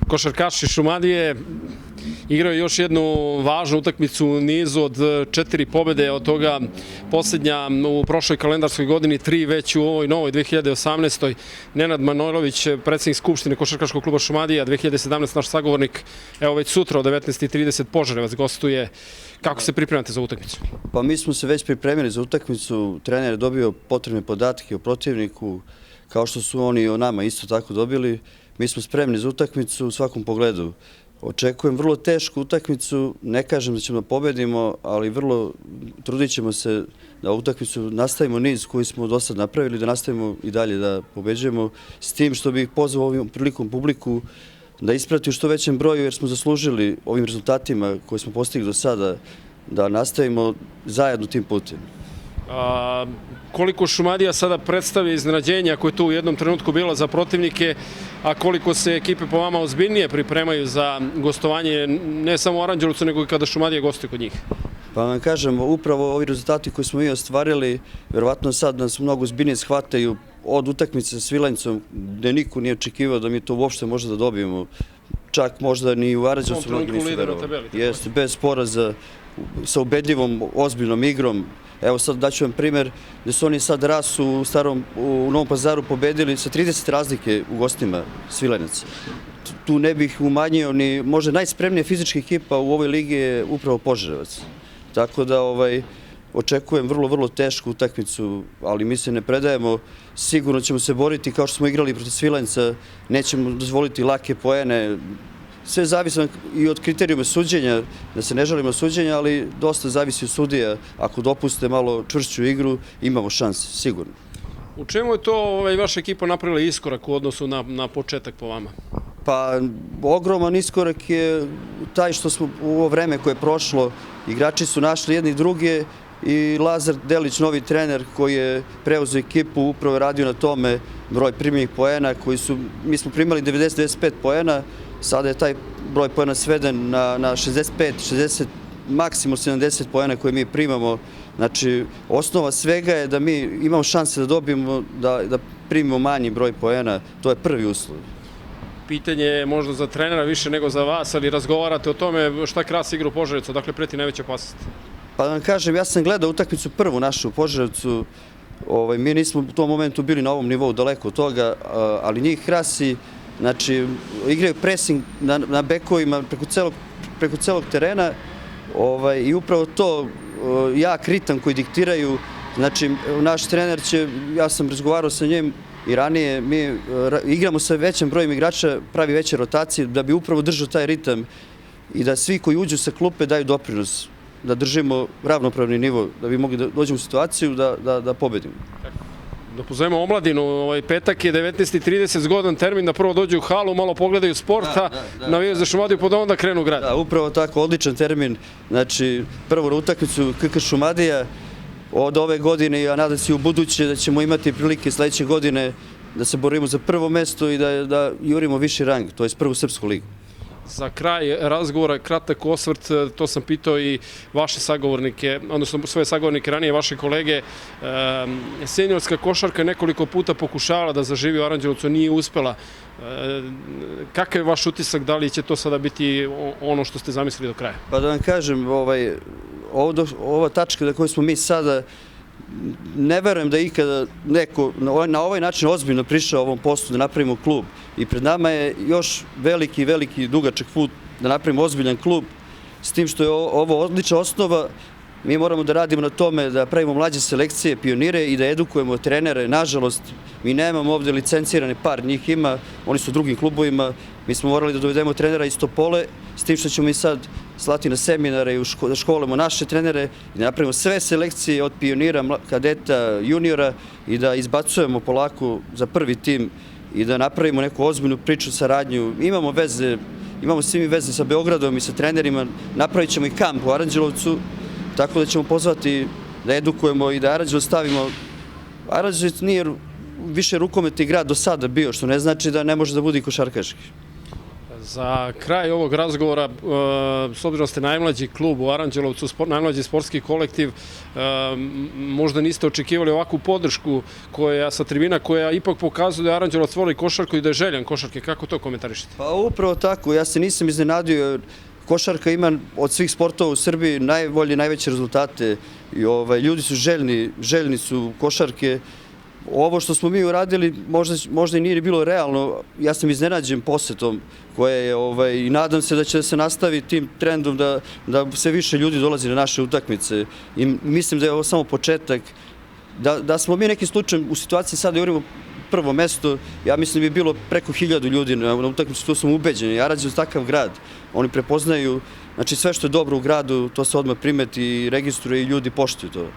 Košarkaši Šumadije igraju još jednu važnu utakmicu u nizu od 4 pobede, od toga posljednja u prošloj kalendarskoj godini, 3 već u ovoj novoj 2018. Nenad Manojlović, predsjednik Skupštine Košarkaškog kluba Šumadija, 2017 naš sagovornik, evo već sutra o 19:30 Požarevac gostuje. Kako se pripremate za utakmicu? Pa mi smo se već pripremili za utakmicu, trener je dobio potrebne podatke o protivniku, kao što su oni o nama isto tako dobili. Mi smo spremni za utakmicu u svakom pogledu. Očekujem vrlo tešku utakmicu, ne kažem da ćemo da pobedimo, ali vrlo trudit ćemo se da u utakmicu nastavimo niz koji smo do sad napravili, da nastavimo i dalje da pobeđujemo, s tim što bih pozvao ovim prilikom publiku da isprati u što većem broju, jer smo zaslužili ovim rezultatima koje smo postigli do sada da nastavimo zajedno tim putem. Koliko Šumadija sada predstavlja iznenađenja koje je tu u jednom trenutku bilo za protivnike, a koliko se ekipe po vama ozbiljnije pripremaju za gostovanje ne samo u Aranđelovcu, nego i kada Šumadija gostuje kod njih? Pa vam kažem, upravo ovi rezultati koji smo mi ostvarili, verovatno sad nas mnogo ozbiljnije shvataju od utakmice sa Svilajncom, gde niko nije očekivao da mi to uopšte možda da dobijemo. Čak možda ni u Aranđelovcu mnogi nisu verovali. Jeste, bez poraza, sa ubedljivom, ozbiljnom igrom. Evo sad daću vam primer gde su oni sad ras u Novom Pazaru pobedili sa 30 razlike u gostima Svilajnaca. Tu ne bih umanjio ni, možda najspremnija fizička ekipa u ovoj ligi je upravo Požarevac. Tako da očekujem vrlo tešku utakmicu, ali mi se ne predajemo, sigurno ćemo se boriti kao što smo igrali protiv Svilajnca, nećemo dozvoliti lake poene. Sve zavisi i od kriterijuma suđenja, da se ne žalimo suđenja, ali dosta zavisi od sudija. Ako dopuste malo čvršću igru, imamo šanse, sigurno. U čemu je to vaša ekipa napravila iskorak u odnosu na početak po vama? Pa, ogroman iskorak je taj što smo u ovo vreme koje je prošlo, igrači su našli jedni i druge i Lazar Delić, novi trener koji je preuzeo ekipu, upravo radio na tome broj primljenih poena koji su, mi smo primali 90-95 poena, sada je taj broj poena sveden na 65, 60, maksimum 70 poena koje mi primamo. Znači, osnova svega je da mi imamo šanse da dobijemo, da primimo manji broj poena, to je prvi uslov. Pitanje je možda za trenera više nego za vas, ali razgovarate o tome šta krasi igru Požarevca, dakle preti najveća opasnost. Pa da vam kažem, ja sam gledao utakmicu prvu našu u Požarevcu, mi nismo u tom momentu bili na ovom nivou daleko od toga, ali njih krasi, znači igraju presing na bekovima preko celog terena i upravo to jak ritam koji diktiraju, znači naš trener će, ja sam razgovarao sa njim i ranije, mi igramo sa većim brojem igrača, pravi veće rotacije da bi upravo držao taj ritam i da svi koji uđu sa klupe daju doprinos, da držimo ravnopravni nivo, da bi mogli da dođemo u situaciju da pobedimo. Da pozovemo omladinu, petak je 19:30, zgodan termin da prvo dođu u halu, malo pogledaju sporta, navijaju za Šumadiju, pa da onda krenu u grad. Da, upravo tako, odličan termin, znači prvo na utakmicu KK Šumadija od ove godine, a nadam se i u buduće da ćemo imati prilike sledeće godine da se borimo za prvo mesto i da jurimo viši rang, to je prvu srpsku ligu. Za kraj razgovora, kratak osvrt, to sam pitao i vaše sagovornike, odnosno svoje sagovornike ranije, vaše kolege. Seniorska košarka nekoliko puta pokušavala da zaživi u Aranđelovcu, nije uspela. Kakav je vaš utisak, da li će to sada biti ono što ste zamislili do kraja? Pa da vam kažem, ova tačka na kojoj smo mi sada, ne verujem da ikada neko na ovaj način ozbiljno prišao ovom poslu da napravimo klub i pred nama je još veliki dugačak put da napravimo ozbiljan klub, s tim što je ovo odlična osnova. Mi moramo da radimo na tome da pravimo mlađe selekcije, pionire i da edukujemo trenere. Nažalost, mi nemamo ovde licencirane, par njih ima, oni su u drugim klubovima. Mi smo morali da dovedemo trenera iz Topole, s tim što ćemo mi sad slati na seminare i da školimo naše trenere i da napravimo sve selekcije od pionira, kadeta, juniora i da izbacujemo polako za prvi tim i da napravimo neku ozbiljnu priču, saradnju. Imamo veze, imamo svi mi veze sa Beogradom i sa trenerima, napravit ćemo i kamp u Aranđelovcu, tako da ćemo pozvati da edukujemo i da Aranđelovac stavimo. Aranđelovac nije više rukometni grad do sada bio, što ne znači da ne može da bude i košarkaški. Za kraj ovog razgovora, s obzirom da ste najmlađi klub u Aranđelovcu, najmlađi sportski kolektiv, možda niste očekivali ovakvu podršku sa tribina koja ipak pokazuje da je Aranđelovac voli košarku i da je željan košarke. Kako to komentarišete? Pa upravo tako, ja se nisam iznenadio. Košarka ima od svih sportova u Srbiji najveće rezultate i ljudi su željni su košarke. Ovo što smo mi uradili možda i nije bilo realno, ja sam iznenađen posetom koje je i nadam se da će se nastavi tim trendom da sve više ljudi dolazi na naše utakmice i mislim da je ovo samo početak. Da smo mi nekim slučajem u situaciji sada jurimo prvo mesto, ja mislim da bi bilo preko 1000 ljudi na utakmici, to sam ubeđen. Aranđelovac je takav grad, oni prepoznaju, znači sve što je dobro u gradu, to se odmah primeti i registruje i ljudi poštuju to.